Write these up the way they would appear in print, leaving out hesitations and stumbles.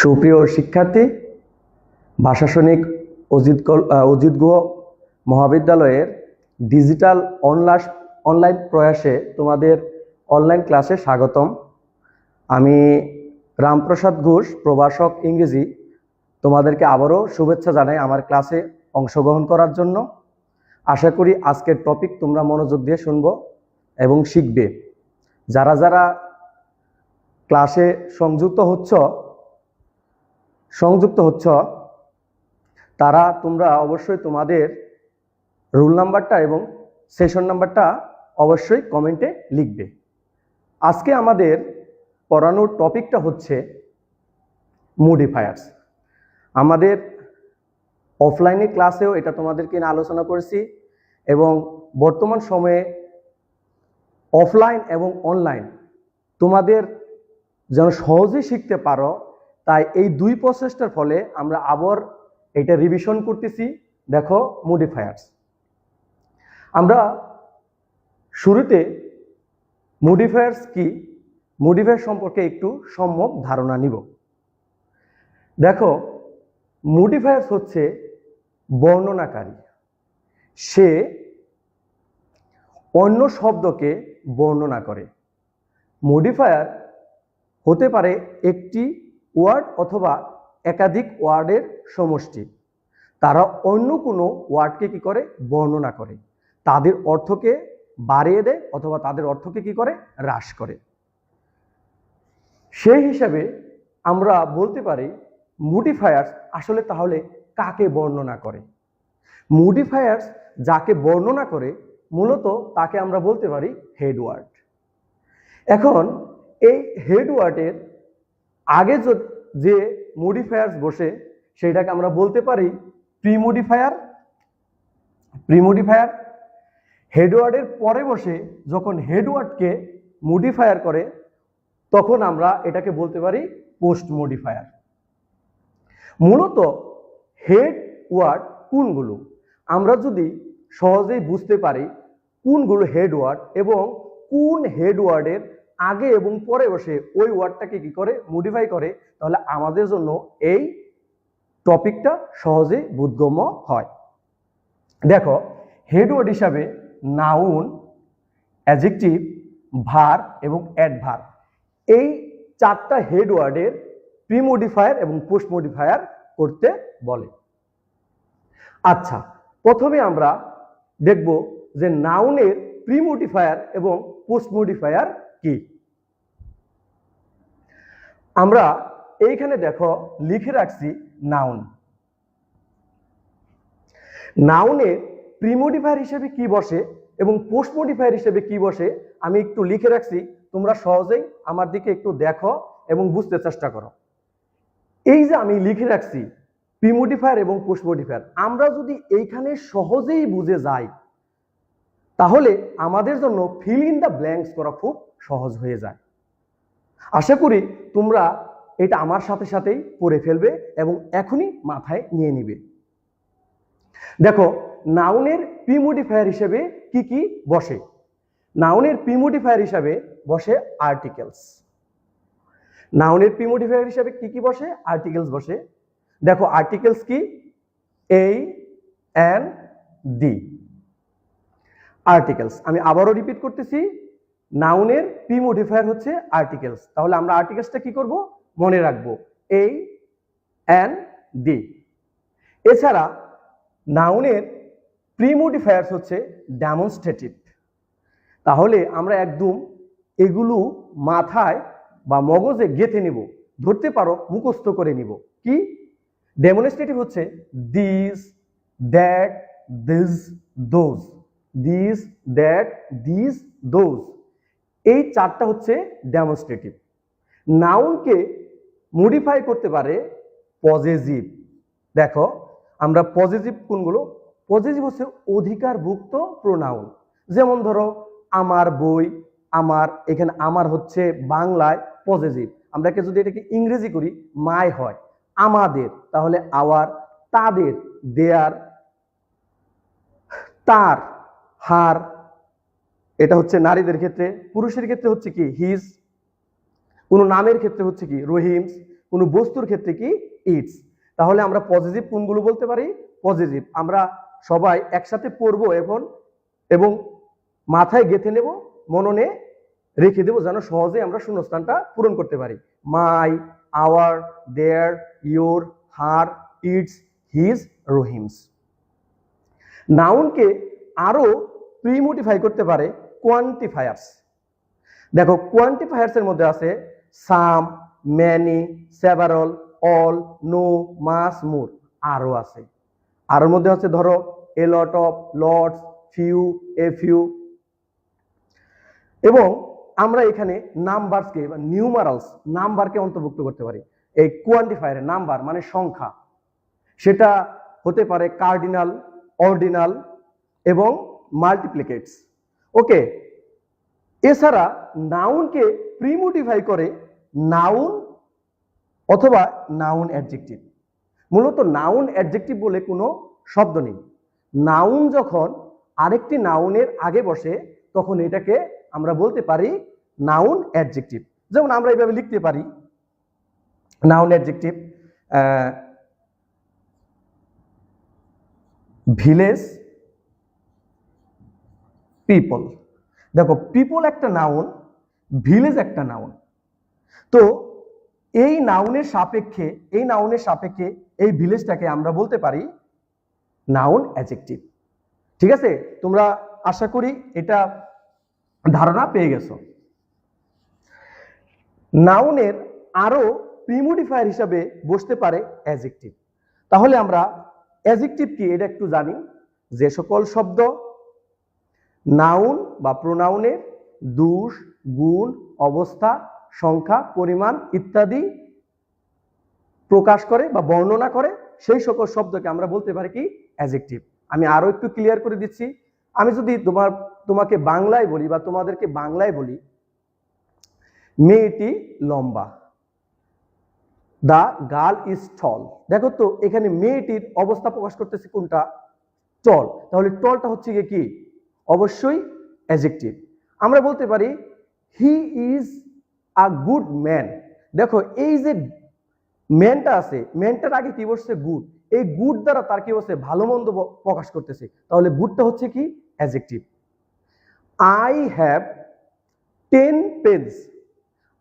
সুপ্রিয় শিক্ষার্থী, ভাষাসৈনিক অজিত গুহ মহাবিদ্যালয়ের ডিজিটাল অনলাইন প্রয়াসে তোমাদের অনলাইন ক্লাসে স্বাগতম। আমি রামপ্রসাদ ঘোষ, প্রভাষক ইংরেজি, তোমাদেরকে আবারও শুভেচ্ছা জানাই আমার ক্লাসে অংশগ্রহণ করার জন্য। আশা করি আজকের টপিক তোমরা মনোযোগ দিয়ে শুনবো এবং শিখবে। যারা যারা ক্লাসে সংযুক্ত হচ্ছ তারা তোমরা অবশ্যই তোমাদের রোল নাম্বারটা এবং সেশন নাম্বারটা অবশ্যই কমেন্টে লিখবে। আজকে আমাদের পড়ানোর টপিকটা হচ্ছে মডিফায়ার্স। আমাদের অফলাইনে ক্লাসেও এটা তোমাদেরকে নিয়ে আলোচনা করেছি এবং বর্তমান সময়ে অফলাইন এবং অনলাইন তোমাদের যেন সহজেই শিখতে পারো, তাই এই দুই প্রসেসটার ফলে আমরা আবার এটা রিভিশন করতেছি। দেখো মডিফায়ার্স, আমরা শুরুতে মডিফায়ার্স কি, মডিফায়ার সম্পর্কে একটু সম্যক ধারণা নিব। দেখো, মডিফায়ার্স হচ্ছে বর্ণনাকারী। সে অন্য শব্দকে বর্ণনা করে। মডিফায়ার হতে পারে একটি ওয়ার্ড অথবা একাধিক ওয়ার্ডের সমষ্টি। তারা অন্য কোনো ওয়ার্ডকে কি করে, বর্ণনা করে, তাদের অর্থকে বাড়িয়ে দেয় অথবা তাদের অর্থকে কি করে, হ্রাস করে। সেই হিসাবে আমরা বলতে পারি মডিফায়ার্স আসলে তাহলে কাকে বর্ণনা করে। মডিফায়ার্স যাকে বর্ণনা করে মূলত তাকে আমরা বলতে পারি হেড ওয়ার্ড। এখন এই হেড ওয়ার্ডের আগে যে মডিফায়ার্স বসে সেটাকে আমরা বলতে পারি প্রিমডিফায়ার। হেড ওয়ার্ডের পরে বসে যখন হেড ওয়ার্ডকে মডিফায়ার করে তখন আমরা এটাকে বলতে পারি পোস্ট মডিফায়ার। মূলত হেড ওয়ার্ড কোনগুলো, আমরা যদি সহজেই বুঝতে পারি কোনগুলো হেড ওয়ার্ড এবং কোন হেড ওয়ার্ডের আগে এবং পরে বসে ওই ওয়ার্ডটাকে কি করে, মডিফাই করে, তাহলে আমাদের জন্য এই টপিকটা সহজে বোধগম্য হয়। দেখো, হেড ওয়ার্ড হিসাবে নাউন, অ্যাডজেক্টিভ, ভার্ব এবং অ্যাডভার্ব, এই চারটা হেড ওয়ার্ডের প্রিমডিফায়ার এবং পোস্ট মডিফায়ার করতে বলে। আচ্ছা, প্রথমে আমরা দেখব যে নাউনের প্রিমডিফায়ার এবং পোস্ট মডিফায়ার কি। আমরা এইখানে দেখো লিখে রাখছি নাউন। নাউনের প্রিমডিফায়ার হিসেবে কি বসে এবং পোস্ট মডিফায়ার হিসেবে কি বসে আমি একটু লিখে রাখছি, তোমরা সহজেই আমার দিকে একটু দেখো এবং বুঝতে চেষ্টা করো। এই যে আমি লিখে রাখছি প্রিমডিফায়ার এবং পোস্ট মডিফায়ার, আমরা যদি এইখানে সহজেই বুঝে যাই তাহলে আমাদের জন্য ফিল ইন দ্য ব্ল্যাঙ্কস করা খুব সহজ হয়ে যায়। আশা করি তোমরা এটা আমার সাথে সাথেই পড়ে ফেলবে এবং এখনই মাথায় নিয়ে নিবে। দেখো, নাউনের প্রিমডিফায়ার হিসেবে কি কি বসে। নাউনের প্রিমডিফায়ার হিসেবে বসে আর্টিকেলস। নাউনের প্রিমডিফায়ার হিসেবে কি কি বসে, আর্টিকেলস বসে। দেখো আর্টিকেলস কি, এ এন ডি আর্টিকেলস। আমি আবারও রিপিট করতেছি, নাউনের প্রিমডিফায়ার হচ্ছে আর্টিকেলস। তাহলে আমরা আর্টিকেলসটা কি করব, মনে রাখবো, এ এন ডি। এছাড়া নাউনের প্রিমডিফায়ার্স হচ্ছে ডেমনস্ট্রেটিভ। তাহলে আমরা একদম এগুলো মাথায় বা মগজে গেঁথে নিব, ধরতে পারো, মুখস্থ করে নিব। কি, ডেমনস্ট্রেটিভ হচ্ছে this, that, this, those. This, that, this, those, এই চারটা হচ্ছে ডেমনস্ট্রেটিভ। নাউনকে মডিফাই করতে পারে পজেসিভ। দেখো আমরা পজেসিভ কোনগুলো, পজেসিভ হচ্ছে অধিকারভুক্ত প্রোনাউন। যেমন ধরো আমার বই, আমার, এখানে আমার হচ্ছে বাংলায় পজেসিভ। আমরা যদি এটাকে ইংরেজি করি মাই হয়, আমাদের তাহলে আওয়ার, তাদের দেয়ার, তার হার, এটা হচ্ছে নারীদের ক্ষেত্রে। পুরুষের ক্ষেত্রে হচ্ছে কি হিজ, কোন নামের ক্ষেত্রে হচ্ছে কি রহিমস। কোনো বস্তুর ক্ষেত্রে কি ইটস। তাহলে আমরা পজিটিভ কোনগুলো বলতে পারি? পজিটিভ। আমরা সবাই একসাথে পড়বো এখন এবং মাথায় গেঁথে নেব, মননে রেখে দেবো যেন সহজে আমরা শূন্যস্থানটা পূরণ করতে পারি। My, our, their, your, her, its, his, Rahim's. নাউনকে আরো প্রিমোডিফাই করতে পারে কোয়ান্টিফায়ার্স। দেখো কোয়ান্টিফায়ার্স এর মধ্যে আছে some, many, several, all, no, much, more, আরো আছে। আর মধ্যে হচ্ছে ধরো a lot of, lots, few, a few. এবং আমরা এখানে নাম্বারসকে বা নিউমারালস নাম্বারকে অন্তর্ভুক্ত করতে পারি এই কোয়ান্টিফায়ারে। নাম্বার মানে সংখ্যা, সেটা হতে পারে কার্ডিনাল, অর্ডিনাল এবং মাল্টিপ্লিকেটস। ওকে, এছাড়া নাউনকে প্রিমোডিফাই করে নাউন অথবা নাউন অ্যাডজেক্টিভ। মূলত নাউন অ্যাডজেক্টিভ বলে কোনো শব্দ নেই। নাউন যখন আরেকটি নাউনের আগে বসে তখন এটাকে আমরা বলতে পারি নাউন অ্যাডজেক্টিভ। যেমন আমরা এইভাবে লিখতে পারি নাউন অ্যাডজেক্টিভ, ভিলেজ পিপল। দেখো পিপল একটা নাউন, ভিলেজ একটা নাউন। তো এই নাউনের সাপেক্ষে এই ভিলেজটাকে আমরা বলতে পারি নাউন অ্যাডজেক্টিভ। ঠিক আছে, তোমরা আশা করি এটা ধারণা পেয়ে গেছো। নাউনের আরো প্রিমোডিফায়ার হিসাবে বসতে পারে অ্যাডজেক্টিভ। তাহলে আমরা অ্যাডজেক্টিভ কি এটা একটু জানি। যে সকল শব্দ নাউন বা প্রোনাউনের দোষ, গুণ, অবস্থা, সংখ্যা, পরিমাণ ইত্যাদি প্রকাশ করে বা বর্ণনা করে সেই সকল শব্দকে আমরা বলতে পারি কি অ্যাডজেক্টিভ। আমি আরো একটু ক্লিয়ার করে দিচ্ছি। আমি যদি তোমাকে বাংলায় বলি বা তোমাদেরকে বাংলায় বলি মেয়েটি লম্বা, দা গার্ল ইজ টল। দেখো তো এখানে মেয়েটির অবস্থা প্রকাশ করতেছে কোনটা? টল। তাহলে টলটা হচ্ছে কি? অবশ্যই অ্যাডজেক্টিভ। আমরা বলতে পারি he is a good man. দেখো এই যে ম্যানটা আছে, ম্যানটার আগে কি বসছে? গুড। এই গুড দ্বারা তার কি বসছে? ভালো মন্দ প্রকাশ করতেছে। তাহলে গুডটা হচ্ছে কি? অ্যাডজেক্টিভ। I have 10 pens.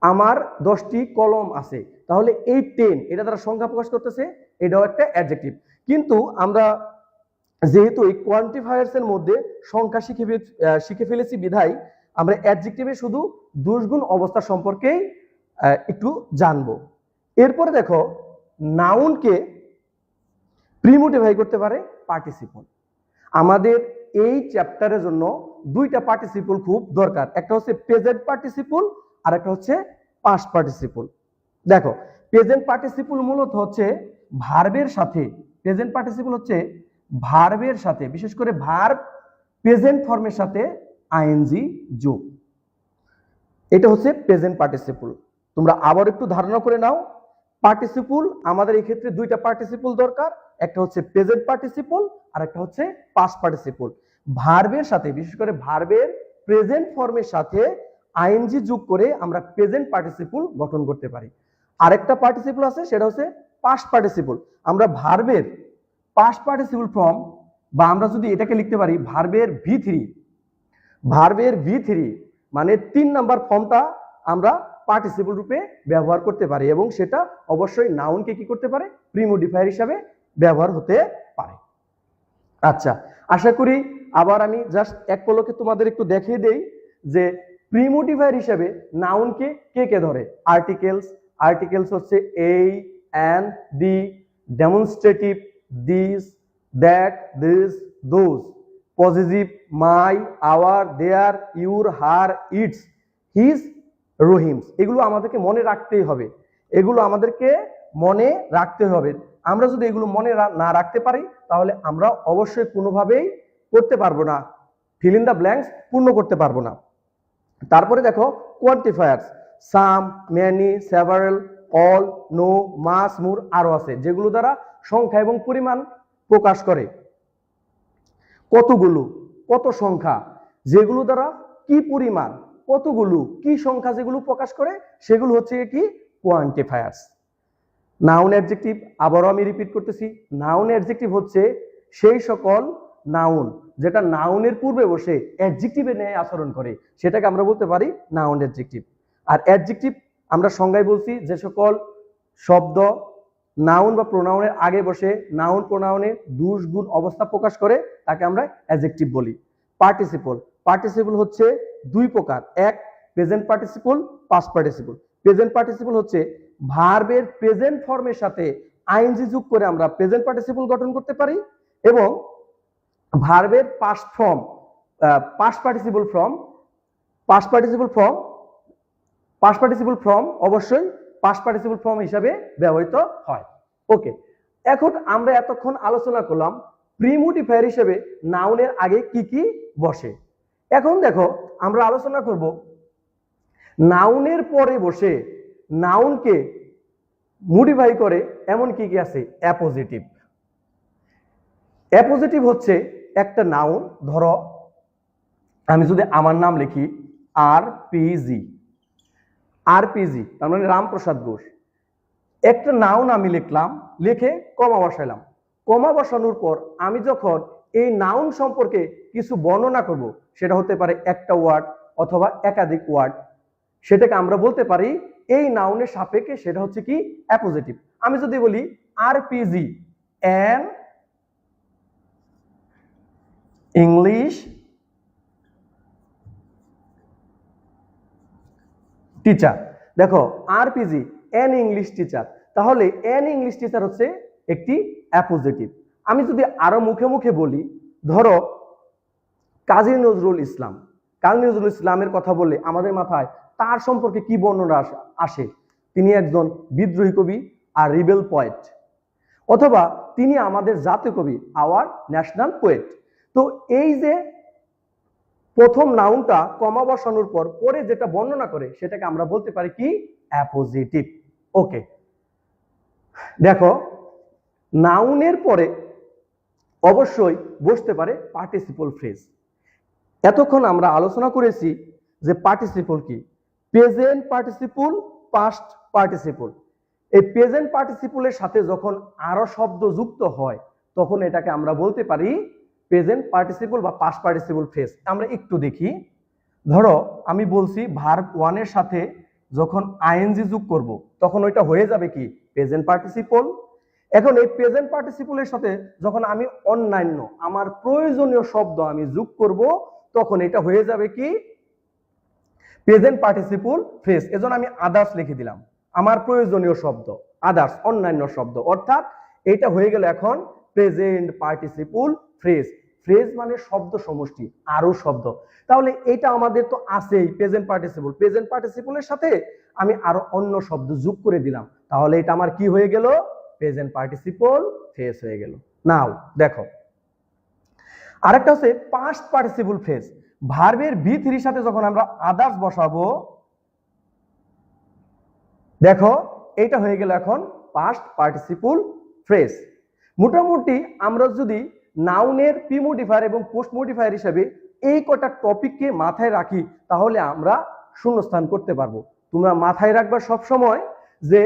আমার 10টি কলম আছে। তাহলে এই 10 এটা দ্বারা সংখ্যা প্রকাশ করতেছে, এটাও একটা অ্যাডজেক্টিভ। কিন্তু আমরা যেহেতু এই কোয়ান্টিফায়ার্স এর মধ্যে সংখ্যা শিখে ফেলেছি বিধায় আমরা অ্যাডজেক্টিভে শুধু দোষগুণ অবস্থা সম্পর্কেই একটু জানবো। এরপরে দেখো নাউনকে প্রিমোডিফাই করতে পারে পার্টিসিপল। আমাদের এই চ্যাপ্টারের জন্য দুইটা পার্টিসিপল খুব দরকার। একটা হচ্ছে প্রেজেন্ট পার্টিসিপল আর একটা হচ্ছে পাস্ট পার্টিসিপল। দেখো প্রেজেন্ট পার্টিসিপল মূলত হচ্ছে ভার্বের সাথে, প্রেজেন্ট পার্টিসিপল হচ্ছে ভার্বের সাথে, বিশেষ করে ভার্ব প্রেজেন্ট ফর্মের সাথে আইএনজি যোগ। এটা হচ্ছে প্রেজেন্ট পার্টিসিপল। তোমরা আবার একটু ধারণা করে নাও। পার্টিসিপল আমাদের এই ক্ষেত্রে দুইটা পার্টিসিপল দরকার, একটা হচ্ছে প্রেজেন্ট পার্টিসিপল আর একটা হচ্ছে পাস্ট পার্টিসিপল। ভার্বের সাথে, বিশেষ করে ভার্বের প্রেজেন্ট ফর্মের সাথে আইএনজি যোগ করে আমরা প্রেজেন্ট পার্টিসিপল গঠন করতে পারি। আরেকটা পার্টিসিপল আছে, সেটা হচ্ছে পাস্ট পার্টিসিপল। আমরা ভার্বের পাস্ট পার্টিসিপল ফর্ম বা আমরা যদি এটাকে লিখতে পারি ভার্বের V3 মানে 3 নাম্বার ফর্মটা আমরা পার্টিসিপল রূপে ব্যবহার করতে পারি এবং সেটা অবশ্যই নাউনকে কি করতে পারে? প্রিমোডিফায়ার হিসাবে ব্যবহার হতে পারে। আচ্ছা, আশা করি আবার আমি জাস্ট এক পলকে তোমাদের একটু দেখিয়ে দেই যে প্রিমোডিফায়ার হিসাবে নাউনকে কে কে ধরে। আর্টিকেলস হচ্ছে এই, and, the, demonstrative, this, that, this, those, positive my, our, their, your, her, its, his, Rahim's. এগুলো আমাদেরকে মনে রাখতেই হবে, আমরা যদি এগুলো মনে না রাখতে পারি তাহলে আমরা অবশ্যই কোনোভাবেই করতে পারবো না, ফিল ইন দ্য ব্ল্যাঙ্কস পূর্ণ করতে পারবো না। তারপরে দেখো কোয়ান্টিফায়ার্স, সাম, many, several, all, no, much, more, আরো আছে, যেগুলো দ্বারা সংখ্যা এবং পরিমাণ প্রকাশ করে। কতগুলো, কত সংখ্যা, যেগুলো দ্বারা কি পরিমাণ, কতগুলো কি সংখ্যা যেগুলো প্রকাশ করে সেগুলো হচ্ছে কি কোয়ান্টিফায়ার্স। নাউন অ্যাডজেক্টিভ আবারও আমি রিপিট করতেছি, নাউন অ্যাডজেক্টিভ হচ্ছে সেই সকল নাউন যেটা নাউনের পূর্বে বসে অ্যাডজেক্টিভের ন্যায় আচরণ করে, সেটাকে আমরা বলতে পারি নাউন অ্যাডজেক্টিভ। আর অ্যাডজেক্টিভ আমরা সংজ্ঞায় বলছি যে সকল শব্দ নাউন বা প্রোনাউনের আগে বসে নাউন প্রোনাউনের দুষ গুণ অবস্থা প্রকাশ করে তাকে আমরা অ্যাডজেক্টিভ বলি। পার্টিসিপল, পার্টিসিপল হচ্ছে দুই প্রকার, এক present participle, past participle. Present participle হচ্ছে ভার্বের প্রেজেন্ট ফর্মের সাথে আইএনজি যোগ করে আমরা প্রেজেন্ট পার্টিসিপল গঠন করতে পারি, এবং ভার্বের past form past participle form past participle form past participle form অবশ্যই পাস্ট পার্টিসিপল ফর্ম হিসাবে ব্যবহৃত হয়। ওকে, এখন আমরা এতক্ষণ আলোচনা করলাম প্রিমোডিফায়ার হিসেবে নাউনের আগে কি কি বসে। এখন দেখো আমরা আলোচনা করব নাউনের পরে বসে নাউনকে মডিফাই করে এমন কি কি আছে। অ্যাপোজিটিভ, অ্যাপোজিটিভ হচ্ছে একটা নাউন, ধরো আমি যদি আমার নাম লিখি আরপিজি, আরপিজি তার মানে রামপ্রসাদ ঘোষ, একটা নাউন আমি লিখলাম, লিখে কমা বসাইলাম, কমা বসানোর পর আমি যখন এই নাউন সম্পর্কে কিছু বর্ণনা করব, সেটা হতে পারে একটা ওয়ার্ড অথবা একাধিক ওয়ার্ড, সেটাকে আমরা বলতে পারি এই নাউনের সাপেক্ষে সেটা হচ্ছে কি অ্যাপোজিটিভ। আমি যদি বলি আরপিজি অ্যান ইংলিশ টিচার, দেখো আরপিজি অ্যান ইংলিশ টিচার, তাহলে অ্যান ইংলিশ টিচার হচ্ছে একটি অ্যাপোজিটিভ। আমি যদি আরো মুখে মুখে বলি, ধরো কাজী নজরুল ইসলাম, কাজী নজরুল ইসলামের কথা বললে আমাদের মাথায় তার সম্পর্কে কি বর্ণনা আসে, তিনি একজন বিদ্রোহী কবি আর রিবেল পোয়েট, অথবা তিনি আমাদের জাতীয় কবি, আওয়ার ন্যাশনাল পোয়েট। তো এই যে প্রথম নাউনটা কমা বসানোর পর পরে যেটা বর্ণনা করে সেটাকে আমরা বলতে পারি কি অ্যাপোজিটিভ। ওকে, দেখো নাউনের পরে অবশ্যই বসতে পারে পার্টিসিপল ফ্রেজ। এতক্ষণ আমরা আলোচনা করেছি যে পার্টিসিপল কি, প্রেজেন্ট পার্টিসিপল, পাস্ট পার্টিসিপল। এই প্রেজেন্ট পার্টিসিপলের সাথে যখন আরো শব্দ যুক্ত হয় তখন এটাকে আমরা বলতে পারি প্রেজেন্ট পার্টিসিপল বা পাস্ট পার্টিসিপল ফ্রেজ। আমরা একটু দেখি, ধরো আমি বলছি ভার্ব ওয়ানের সাথে যখন আইএনজি যোগ করব তখন ওইটা হয়ে যাবে কি প্রেজেন্ট পার্টিসিপল। এখন এই প্রেজেন্ট পার্টিসিপলের সাথে যখন আমি অন্যান্য আমার প্রয়োজনীয় শব্দ আমি যোগ করব তখন এটা হয়ে যাবে কি প্রেজেন্ট পার্টিসিপল ফ্রেজ। এজন্য আমি আদার্স লিখে দিলাম, আমার প্রয়োজনীয় শব্দ আদার্স, অন্যান্য শব্দ, অর্থাৎ এটা হয়ে গেল এখন প্রেজেন্ট পার্টিসিপল ফ্রেজ। ফ্রেজ মানে শব্দ সমষ্টি, আরো শব্দ। তাহলে এটা আমাদের তো আছেই প্রেজেন্ট পার্টিসিপল, প্রেজেন্ট পার্টিসিপলের সাথে আমি আরো অন্য শব্দ যোগ করে দিলাম, তাহলে এটা আমার কি হয়ে গেল প্রেজেন্ট পার্টিসিপল ফ্রেজ হয়ে গেল। নাও দেখো আরেকটা হচ্ছে পাস্ট পার্টিসিপল ফ্রেজ। ভার্বের V3 সাথে যখন আমরা আদার্স বসাবো, দেখো এটা হয়ে গেল এখন পাস্ট পার্টিসিপল ফ্রেজ। মোটামুটি আমরা যদি নাউনের প্রিমোডিফায়ার এবং পোস্ট মডিফায়ার হিসেবে এই কটা টপিককে মাথায় রাখি তাহলে আমরা শূন্যস্থান করতে পারবো। তোমরা মাথায় রাখবা সব সময় যে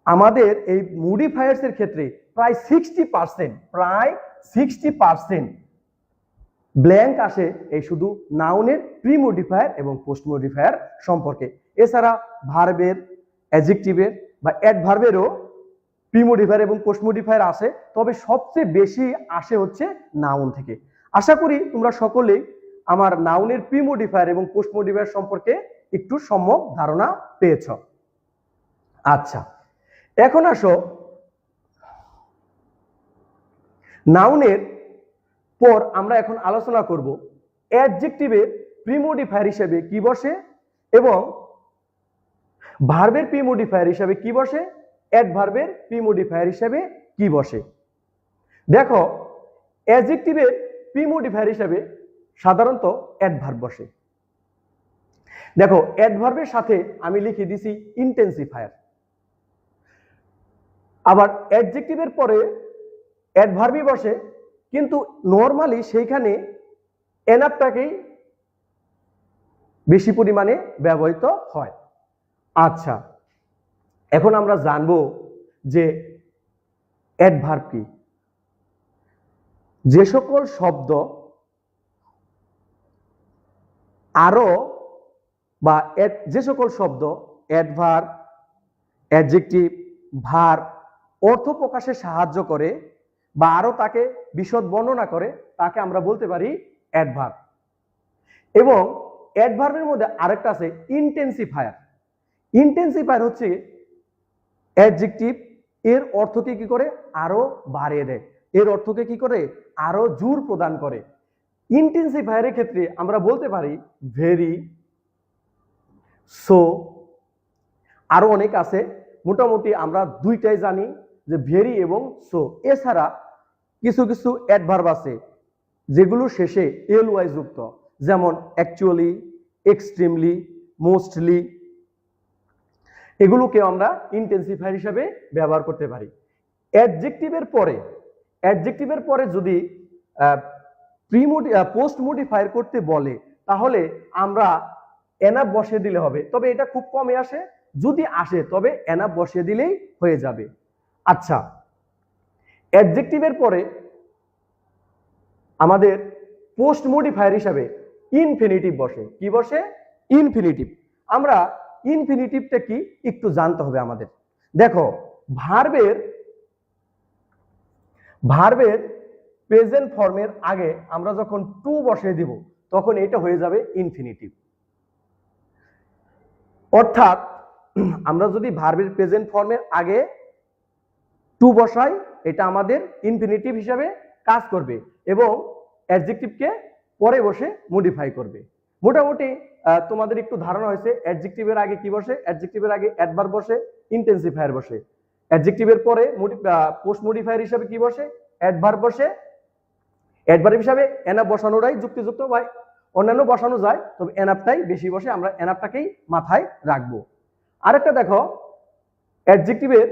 আমাদের এই মডিফায়ার্স এর ক্ষেত্রে প্রায় 60% ব্ল্যাঙ্ক আসে এই শুধু নাউনের প্রিমোডিফায়ার এবং পোস্ট মডিফায়ার সম্পর্কে। এছাড়া ভার্বের, অ্যাডজেক্টিভের বা অ্যাডভার্বেরও প্রিমোডিফায়ার এবং পোস্ট মডিফায়ার আসে, তবে সবচেয়ে বেশি আসে হচ্ছে নাউন থেকে। আশা করি তোমরা সকলেই আমার নাউনের প্রিমোডিফায়ার এবং পোস্ট মডিফায়ার সম্পর্কে একটু সম্যক ধারণা পেয়েছ। আচ্ছা, এখন আসো নাউনের পর আমরা এখন আলোচনা করব অ্যাডজেক্টিভের প্রিমোডিফায়ার হিসেবে কি বসে এবং ভার্বের প্রিমোডিফায়ার হিসেবে কি বসে, অ্যাডভার্বের প্রিমোডিফায়ার হিসেবে কি বসে। দেখো অ্যাডজেক্টিভের প্রিমোডিফায়ার হিসেবে সাধারণত অ্যাডভার্ব বসে। দেখো অ্যাডভার্বের সাথে আমি লিখে দিছি ইন্টেন্সিফায়ার। আবার অ্যাডজেক্টিভের পরে অ্যাডভার্বই বসে, কিন্তু নরমালি সেইখানে এনাফটাকেই বেশি পরিমাণে ব্যবহৃত হয়। আচ্ছা, এখন আমরা জানবো যে অ্যাডভার্ব কি। যে সকল শব্দ আরো বা যে সকল শব্দ অ্যাডভার্ব, অ্যাডজেক্টিভ, ভার্ব অর্থ প্রকাশে সাহায্য করে বা আরো তাকে বিশদ বর্ণনা করে তাকে আমরা বলতে পারি অ্যাডভার্ব। এবং অ্যাডভার্বের মধ্যে আরেকটা আছে ইন্টেন্সিফায়ার। ইন্টেন্সিফায়ার হচ্ছে অ্যাডজেক্টিভ, এর অর্থকে কি করে আরো বাড়িয়ে দেয়, এর অর্থকে কি করে আরো জোর প্রদান করে। ইন্টেন্সিফায়ারের ক্ষেত্রে আমরা বলতে পারি ভেরি, সো, আরো অনেক আছে, মোটামুটি আমরা দুইটাই জানি যে ভেরি এবং সো। এছাড়া কিছু কিছু অ্যাডভার্ব আছে যেগুলো শেষে এল ওয়াই যুক্ত, যেমন অ্যাকচুয়ালি, এক্সট্রিমলি, মোস্টলি, এগুলোকে আমরা ইন্টেন্সিফায়ার হিসেবে ব্যবহার করতে পারি। অ্যাডজেক্টিভের পরে যদি পোস্ট মডিফায়ার করতে বলে তাহলে আমরা এনাফ বসিয়ে দিলে হবে, তবে এটা খুব কমে আসে, যদি আসে তবে এনাফ বসিয়ে দিলেই হয়ে যাবে। আচ্ছা, অ্যাডজেক্টিভের পরে আমাদের পোস্ট মডিফায়ার হিসাবে ইনফিনিটিভ বসে। কি বসে? ইনফিনিটিভ। আমরা ইনফিনিটিভটা কি একটু জানতে হবে আমাদের। দেখো, ভার্বের প্রেজেন্ট ফর্মের আগে আমরা যখন টু বসিয়ে দিব তখন এটা হয়ে যাবে ইনফিনিটিভ। অর্থাৎ আমরা যদি ভার্বের প্রেজেন্ট ফর্মের আগে টু বসাই এটা আমাদের ইনফিনিটিভ হিসাবে কাজ করবে এবং অ্যাডজেক্টিভকে পরে বসে মডিফাই করবে। মোটামুটি তোমাদের একটু ধারণা হয়েছে অ্যাডজেক্টিভের আগে কি বসে। অ্যাডজেক্টিভের আগে অ্যাডভার্ব বসে, ইন্টেন্সিফায়ার বসে। অ্যাডজেক্টিভের পরে পোস্ট মডিফায়ার হিসাবে কি বসে? অ্যাডভার্ব বসে। অ্যাডভার্ব হিসাবে এনাফ বসানোটাই যুক্তিযুক্ত, বা অন্যান্য বসানো যায়, তবে এনাফটাই বেশি বসে, আমরা এনাফটাকেই মাথায় রাখবো। আরেকটা দেখো, অ্যাডজেক্টিভের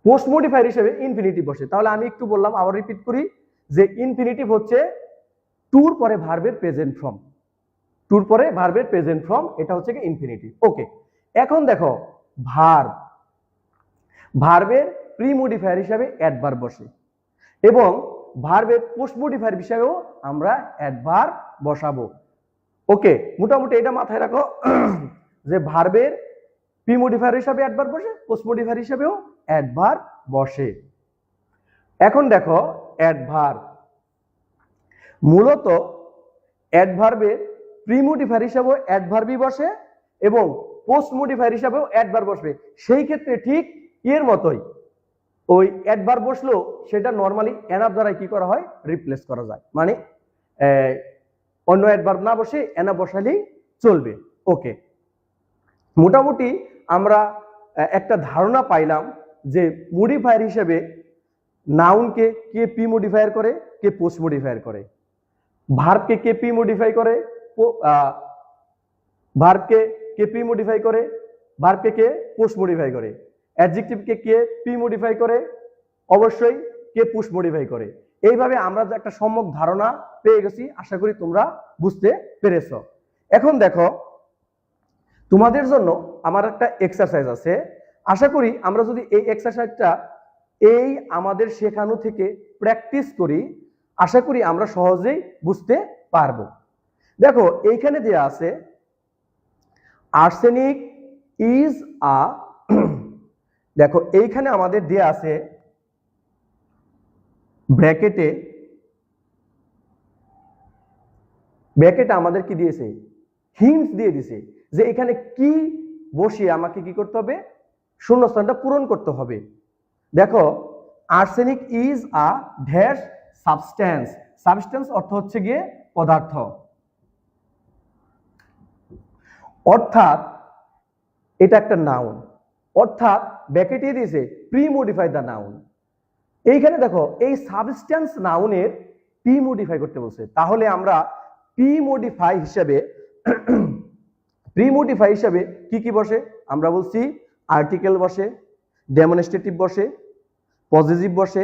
পোস্ট মডিফায়ার হিসেবে ইনফিনিটিভ বসে। তাহলে আমি একটু বললাম, আবার রিপিট করি, যে ইনফিনিটিভ হচ্ছে টুর পরে ভার্বের প্রেজেন্ট ফর্ম। টুর পরে ভার্বের প্রেজেন্ট ফর্ম, এটা হচ্ছে কি ইনফিনিটিভ। ওকে, এখন দেখো ভার্বের প্রি মডিফায়ার হিসাবে অ্যাডভার্ব বসে এবং ভার্বের পোস্ট মডিফায়ার হিসাবেও আমরা অ্যাডভার্ব বসাবো। ওকে, মোটামুটি এটা মাথায় রাখো যে ভার্বের প্রি মডিফায়ার হিসাবে অ্যাডভার্ব বসে, পোস্ট মডিফায়ার হিসাবেও অ্যাডভার্ব বসে। এখন দেখো অ্যাডভার্ব, মূলত অ্যাডভার্বের প্রি মডিফায়ার হিসাবেও অ্যাডভার্বই বসে এবং পোস্ট মডিফায়ার হিসাবেও অ্যাডভার্ব বসবে। সেই ক্ষেত্রে ঠিক এর মতোই ওই অ্যাডভার্ব বসলেও সেটা নরমালি এনাফ দ্বারা কি করা হয়? রিপ্লেস করা যায়, মানে অন্য অ্যাডভার্ব না বসে এনাফ বসালেই চলবে। ওকে, মোটামুটি আমরা একটা ধারণা পাইলাম যে মডিফায়ার হিসেবে নাউনকে কে প্রি মডিফায়ার করে, কে পোস্ট মডিফায়ার করে, ভার্বকে কে প্রি মডিফাই করে, ভার্বকে কে প্রি মডিফাই করে, ভার্বকে কে পোস্ট মডিফাই করে, অ্যাডজেক্টিভকে কে প্রি মডিফাই করে, অবশ্যই কে পোস্ট মডিফাই করে। এইভাবে আমরা যে একটা সম্যক ধারণা পেয়ে গেছি, আশা করি তোমরা বুঝতে পেরেছো। এখন দেখো, তোমাদের জন্য আমার একটা এক্সারসাইজ আছে। আশা করি আমরা যদি এই এক্সারসাইজটা এই আমাদের শেখানো থেকে প্র্যাকটিস করি, আশা করি আমরা সহজেই বুঝতে পারবো। দেখো, এইখানে দেয়া আছে আর্সেনিক ইজ আ, দেখো এইখানে আমাদের দেয়া আছে ব্র্যাকেটে আমাদের কি দিয়েছে? হিন্টস দিয়ে দিছে যে এখানে কি বসিয়ে আমাকে কি করতে হবে? শূন্যস্থানটা পূরণ করতে হবে। দেখো, arsenic is a dash substance. Substance অর্থ হচ্ছে গিয়ে পদার্থ, অর্থাৎ এটা একটা নাউন, অর্থাৎ ব্র্যাকেটে দিয়েছে প্রি মডিফাই দ্য নাউন। এইখানে দেখো এই সাবস্ট্যান্স নাউনের প্রি মডিফাই করতে বলছে, তাহলে আমরা প্রি মডিফাই হিসাবে কি কি বসে? আমরা বলছি আর্টিকেল বসে, ডেমনস্ট্রেটিভ বসে, পজিটিভ বসে,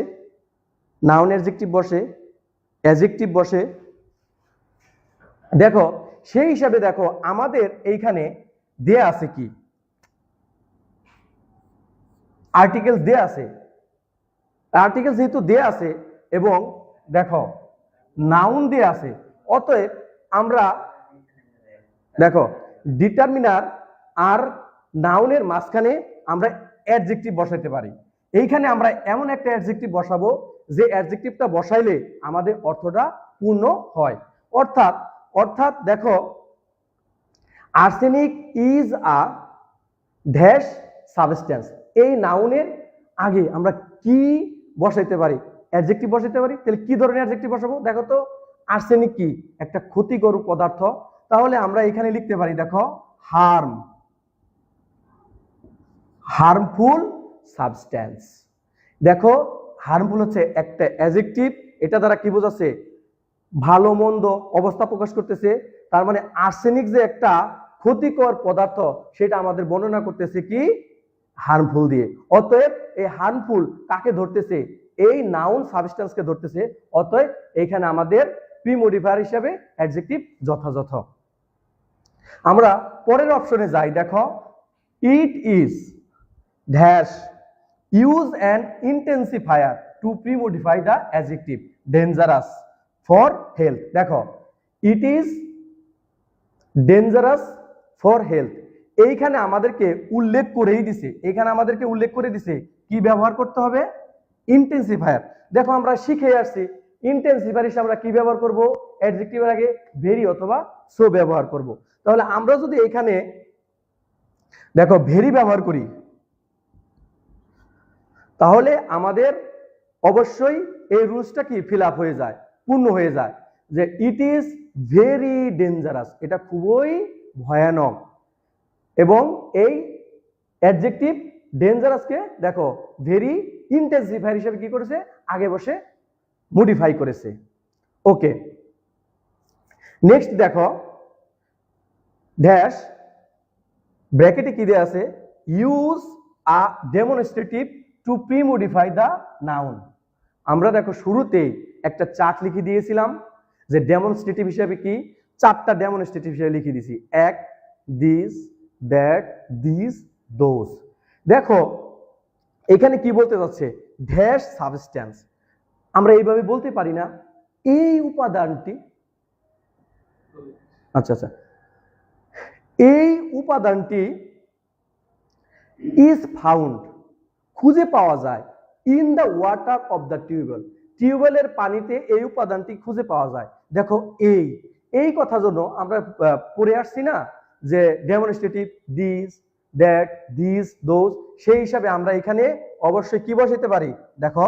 নাউন অ্যাডজেক্টিভ বসে, অ্যাডজেক্টিভ বসে। দেখো সেই হিসাবে দেখো আমাদের এইখানে দেয়া আছে কি? আর্টিকেলস দেয়া আছে, আর্টিকেলস যেহেতু দেয়া আছে এবং দেখো নাউন দেয়া আছে, অতএব আমরা দেখো ডিটারমিনার আর নাউনের মাঝখানে আমরা অ্যাডজেক্টিভ বসাইতে পারি। এইখানে আমরা এমন একটা অ্যাডজেক্টিভ বসাবো যে অ্যাডজেক্টিভটা বসাইলে আমাদের অর্থটা পূর্ণ হয়। অর্থাৎ অর্থাৎ দেখো arsenic is a dash substance, এই নাউনের আগে আমরা কি বসাইতে পারি? অ্যাডজেক্টিভ বসাইতে পারি। তাহলে কি ধরনের অ্যাডজেক্টিভ বসাবো? দেখো তো আর্সেনিক কি? একটা ক্ষতিকর পদার্থ। তাহলে আমরা এখানে লিখতে পারি দেখো হার্ম, হার্মফুল সাবস্টেন্স। দেখো হার্মফুল হচ্ছে একটা অ্যাডজেক্টিভ, এটা দ্বারা কি বোঝাচ্ছে? ভালো মন্দ অবস্থা প্রকাশ করতেছে। তার মানে আর্সেনিক যে একটা ক্ষতিকর পদার্থ সেটা আমাদের বর্ণনা করতেছে কি? হার্মফুল দিয়ে। অতএব এই হার্মফুল কাকে ধরতেছে? এই নাউন সাবস্টেন্সকে ধরতেছে। অতএব এখানে আমাদের প্রি মডিফায়ার হিসেবে অ্যাডজেক্টিভ যথাযথ। আমরা পরের অপশনে যাই। দেখো it is dash use an intensifier to premodify the adjective dangerous for health. দেখো it is dangerous for health, এইখানে আমাদেরকে উল্লেখ করেই দিছে, এখানে আমাদেরকে উল্লেখ করে দিছে কি ব্যবহার করতে হবে? ইন্টেন্সিফায়ার। দেখো আমরা শিখে আসছি ইন্টেন্সিফায়ার হিসেবে আমরা কি ব্যবহার করব? অ্যাডজেক্টিভের আগে ভেরি অথবা সো ব্যবহার করব। তাহলে আমরা যদি এখানে দেখো ভেরি ব্যবহার করি তাহলে আমাদের অবশ্যই এই রুলসটা কি ফিল আপ হয়ে যায়, পূর্ণ হয়ে যায়, যে ইট ইজ ভেরি ডেঞ্জারাস, এটা খুবই ভয়ানক। এবং এই অ্যাডজেক্টিভ ডেঞ্জারাসকে দেখো ভেরি ইন্টেন্সিফায়ার হিসেবে কি করেছে? আগে বসে মডিফাই করেছে। ওকে, নেক্সট দেখো ড্যাশ ব্র্যাকেটে কি দেয়া আছে? Use a demonstrative two premodify the noun. আমরা দেখো শুরুতেই একটা চার্ট লিখে দিয়েছিলাম যে ডেমনস্ট্রেটিভ হিসেবে কি? চারটা ডেমনস্ট্রেটিভ হিসেবে লিখে দিয়েছি, এক দিস, দ্যাট, দিস, দোজ। দেখো এখানে কি বলতে যাচ্ছে? Dash substance. আমরা এইভাবে বলতে পারি না এই উপাদানটি, আচ্ছা আচ্ছা, এই উপাদানটি ইজ ফাউন্ড, খুঁজে পাওয়া যায়, in the water of the tubewell, টিউবওয়েলের পানিতে এই উপাদানটি খুঁজে পাওয়া যায়। দেখো এই কথার জন্য আমরা পড়ে আসছি না যে demonstrative this, that, this, those, সেই হিসাবে আমরা এখানে অবশ্যই কি বসাতে পারি? দেখো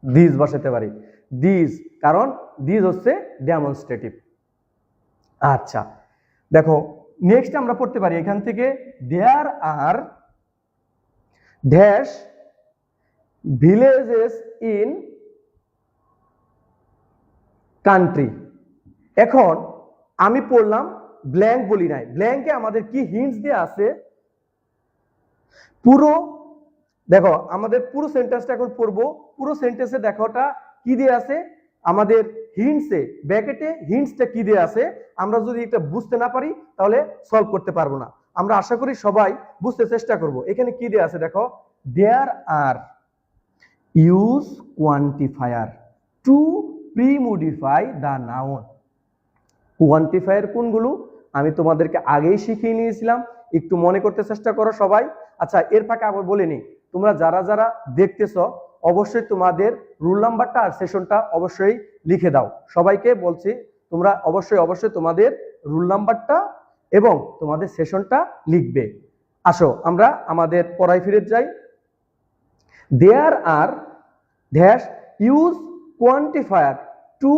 দিস বসাতে পারি, দিস, কারণ দিস হচ্ছে ডেমনস্ট্রেটিভ। আচ্ছা দেখো নেক্সট আমরা পড়তে পারি এখান থেকে দেয়ার are dash villages in country. এখন আমি পড়লাম ব্ল্যাঙ্ক বলি নাই, ব্ল্যাঙ্কে আমাদের কি হিন্টস দেয়া আছে? পুরো দেখো আমাদের পুরো সেন্টেন্সটা এখন পড়বো। পুরো সেন্টেন্সে দেখোটা কি দেয়া আছে আমাদের হিন্টসে, ব্র্যাকেটে হিন্টসটা কি দেয়া আছে। আমরা যদি এটা বুঝতে না পারি তাহলে সলভ করতে পারবো না। আমরা আশা করি সবাই বুঝতে চেষ্টা করব। এখানে কি দেয়া আছে দেখো, there are use quantifier to premodify the noun. Quantifier কোনগুলো আমি তোমাদেরকে আগেই শিখিয়ে নিয়েছিলাম, একটু মনে করতে চেষ্টা করো সবাই। আচ্ছা এর ফাঁকে আবার বলে নি, তোমরা যারা যারা দেখতেছ অবশ্যই তোমাদের রুল নাম্বারটা আর সেশনটা অবশ্যই লিখে দাও। সবাইকে বলছি তোমরা অবশ্যই তোমাদের রুল নাম্বারটা এবং তোমাদের সেশনটা লিখবে। আসো আমরা আমাদের পড়ায় ফিরে যাই। There are dash use quantifier to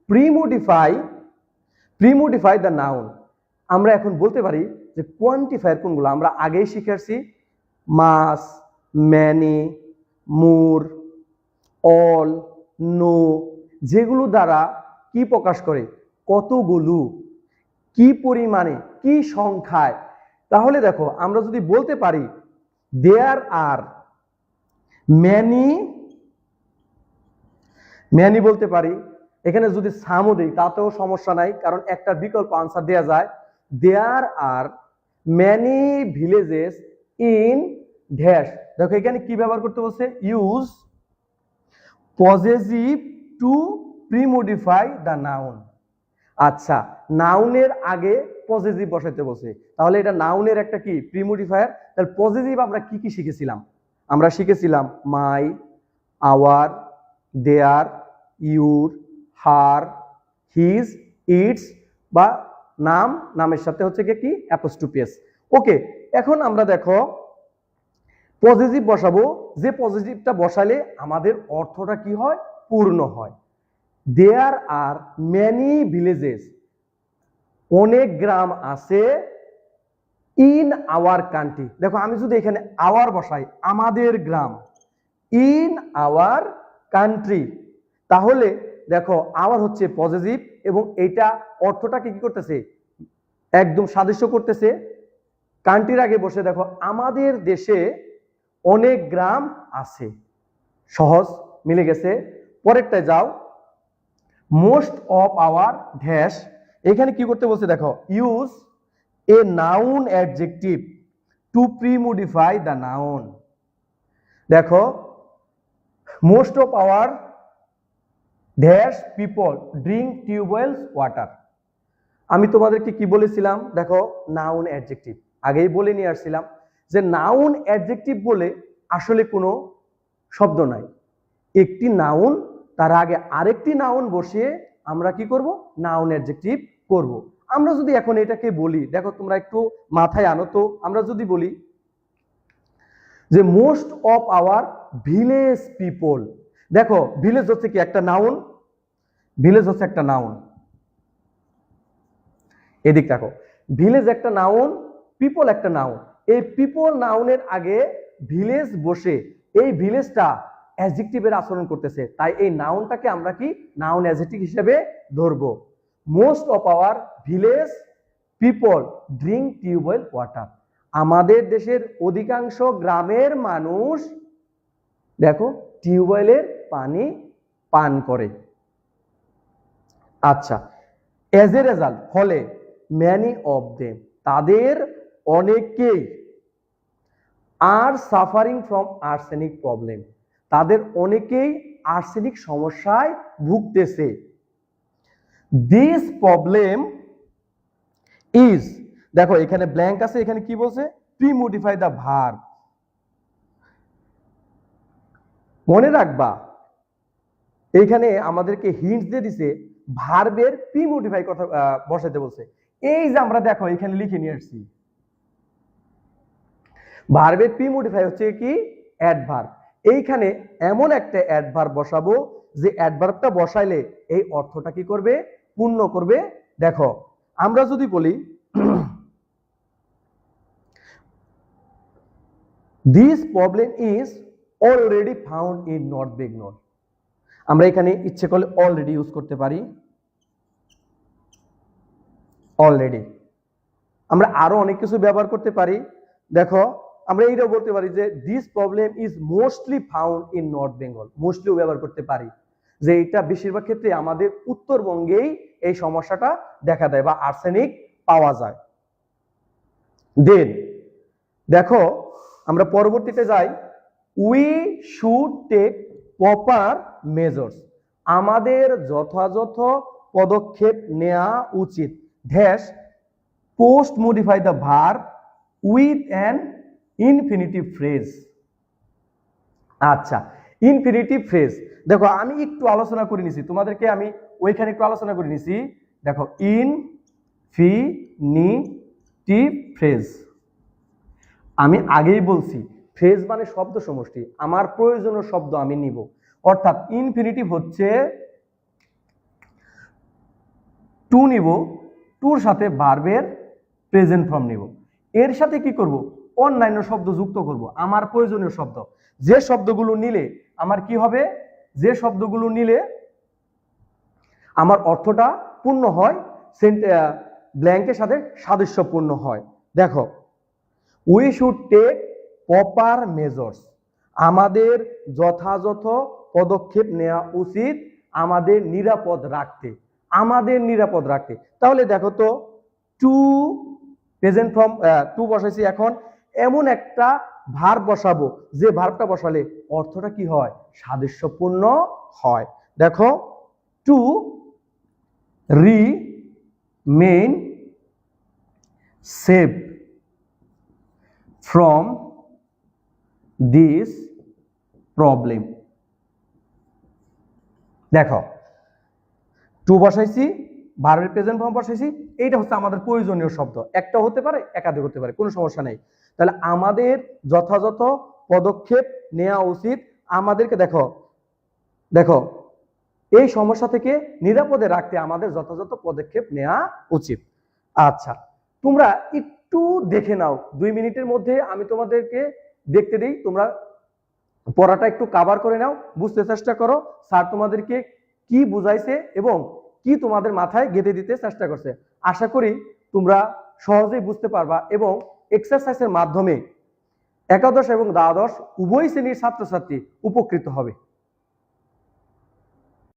premodify the noun. আমরা এখন বলতে পারি যে কোয়ান্টিফায়ার কোনগুলো। আমরা আগেই শিখে আসছি মাস, ম্যানি, মোর, অল, নো, যেগুলো দ্বারা কি প্রকাশ করে? কতগুলো, কি পরিমাণে, কি সংখ্যায়। তাহলে দেখো আমরা যদি বলতে পারি দেয়ার আর ম্যানি বলতে পারি, এখানে যদি সামও দেই তাতেও সমস্যা নাই, কারণ একটা বিকল্প আনসার দেয়া যায়। There are many villages in dash, দেখো এখানে কি ব্যবহার করতে বলছে, use possessive to premodify the noun. আচ্ছা, নাউনের আগে পজেসিভ বসাইতে বলছে, তাহলে এটা নাউনের একটা কি প্রিমডিফায়ার। তাহলে পজেসিভ আমরা কি কি শিখেছিলাম, আমরা শিখেছিলাম my, our, their, your, her, his, its, বা নাম, নামের সাথে হচ্ছে কি অ্যাপোস্ট্রোফি এস। ওকে, এখন আমরা দেখো পজিটিভ বসাবো, যে পজিটিভটা বসালে আমাদের অর্থটা কি হয়, পূর্ণ হয়। দেয়ার আর মেনি ভিলেজেস, অনেক গ্রাম আছে ইন আওয়ার কান্ট্রি। দেখো আমি যদি এখানে আওয়ার বসাই, আমাদের গ্রাম, ইন আওয়ার কান্ট্রি, তাহলে দেখো আওয়ার হচ্ছে পজিটিভ এবং এইটা অর্থটাকে কি করতেছে, একদম সাদৃশ্য করতেছে। কান্ট্রির আগে বসে দেখো আমাদের দেশে অনেক গ্রাম আছে, সহজ মিলে গেছে। পরেরটায় যাও, মোস্ট অফ আওয়ার ড্যাশ, এখানে কি করতে বলছে দেখো, use a noun adjective to premodify the noun. দেখো most of our dash people drink tubewells water. আমি তোমাদেরকে কি বলেছিলাম, দেখো নাউন অ্যাডজেক্টিভ আগেই বলে নিয়ে আসছিলাম যে নাউন অ্যাডজেক্টিভ বলে আসলে কোনো শব্দ নাই। একটি নাউন, তার আগে আরেকটি নাউন বসিয়ে আমরা কি করব, নাউন অ্যাডজেক্টিভ করব। আমরা যদি এখন এটাকে বলি, দেখো তোমরা একটু মাথায় আনো তো, আমরা যদি বলি যে most of our village people, দেখো ভিলেজ হচ্ছে কি একটা নাউন, ভিলেজ হচ্ছে একটা নাউন, এদিক দেখো ভিলেজ একটা নাউন, পিপল একটা নাউন। এই পিপল নাউনের আগে ভিলেজ বসে এই ভিলেজটা অ্যাডজেক্টিভের আচরণ করতেছে, তাই এই নাউনটাকে আমরা কি নাউন অ্যাডজেক্টিভ হিসেবে ধরবো। Most of our village people drink tubewell water, আমাদের দেশের অধিকাংশ গ্রামের মানুষ দেখো টিউবওয়েলের পানি পান করে। আচ্ছা, এজ এ রেজাল্ট, ফলে ম্যানি অফ দেম, তাদের অনেকেই, are suffering from arsenic problem, তাদের অনেকেই আর্সেনিক সমস্যায় ভুগতেছে। দিস প্রবলেম ইজ, দেখো এখানে ব্ল্যাঙ্ক আছে, এখানে কি বলছে, প্রিমডিফাই দ্য ভার্ব। মনে রাখবা এইখানে আমাদেরকে হিন্টস দিয়ে দিছে ভার্বের প্রিমডিফাই কথা বসাতে বলছে। এই যে আমরা দেখো এখানে লিখে নিয়ে আসছি, ভার্বের প্রিমডিফাই হচ্ছে কি অ্যাডভার্ব। এইখানে এমন একটা অ্যাডভার্ব বসাবো যে অ্যাডভার্বটা বসাইলে এই অর্থটা কি করবে, পূর্ণ করবে। দেখো আমরা যদি বলি this problem is already found in north Bengal, আমরা এখানে ইচ্ছে করলে অলরেডি ইউজ করতে পারি, অলরেডি। আমরা আরো অনেক কিছু ব্যবহার করতে পারি। দেখো আমরা এইটাও বলতে পারি যে this problem is mostly found in north Bengal, মোস্টলিও ব্যবহার করতে পারি, যে এটা বেশিরভাগ ক্ষেত্রে আমাদের উত্তরবঙ্গেই এই সমস্যাটা দেখা দেয় বা আর্সেনিক পাওয়া যায়। দেন দেখো আমরা পরবর্তীতে যাই, we should take proper measures, আমাদের যথাযথ পদক্ষেপ নেওয়া উচিত। Dash post modify the verb with an infinitive phrase. আচ্ছা, ইনফিনিটিভ ফ্রেজ দেখো আমি একটু আলোচনা করে নিছি, তোমাদেরকে আমি ওইখানে একটু আলোচনা করে নিছি। দেখো ইনফিনিটিভ ফ্রেজ, আমি আগেই বলছি ফ্রেজ মানে শব্দ সমষ্টি, আমার প্রয়োজনীয় শব্দ আমি নিব, অর্থাৎ ইনফিনিটিভ হচ্ছে টু নিব, টুর সাথে ভার্বের প্রেজেন্ট ফর্ম নিব, এর সাথে কি করব, অন্যান্য শব্দ যুক্ত করব, আমার প্রয়োজনীয় শব্দ। যে শব্দগুলো নিলে আমার কি হবে, যে শব্দগুলো নিলে আমার অর্থটা পূর্ণ হয়, ব্ল্যাঙ্কের সাথে সাদৃশ্যপূর্ণ হয়। দেখো we should take proper measures, আমাদের যথাযথ পদক্ষেপ নেওয়া উচিত আমাদের নিরাপদ রাখতে, আমাদের নিরাপদ রাখতে। তাহলে দেখো তো টু প্রেজেন্ট ফর্ম টু বসাইছি, এখন এমন একটা ভার্ব বসাবো, যে ভার্বটা বসালে অর্থটা কি হয়, সাদৃশ্যপূর্ণ হয়। দেখো, to remain save from this problem. দেখো, টু বসাইছি, ভার্বের প্রেজেন্ট ফর্ম বসাইছি, এইটা হচ্ছে আমাদের প্রয়োজনীয় শব্দ, একটা হতে পারে একাধিক হতে পারে, কোনো সমস্যা নেই। তাহলে আমাদের যথাযথ পদক্ষেপ নেওয়া উচিত। আমাদেরকে দেখো দেখো এই সমস্যা থেকে নিরাপদে রাখতে আমাদের যথাযথ পদক্ষেপ নেওয়া উচিত। আচ্ছা, তোমরা একটু দেখে নাও, 2 মিনিটের মধ্যে আমি তোমাদেরকে দেখতে দিই, তোমরা পড়াটা একটু কভার করে নাও, বুঝতে চেষ্টা করো স্যার তোমাদেরকে কি বুঝাইছে এবং কি তোমাদের মাথায় গেঁথে দিতে চেষ্টা করছে। আশা করি তোমরা সহজেই বুঝতে পারবা এবং এক্সারসাইজের মাধ্যমে একাদশ এবং দ্বাদশ উভয় শ্রেণীর ছাত্রছাত্রী উপকৃত হবে।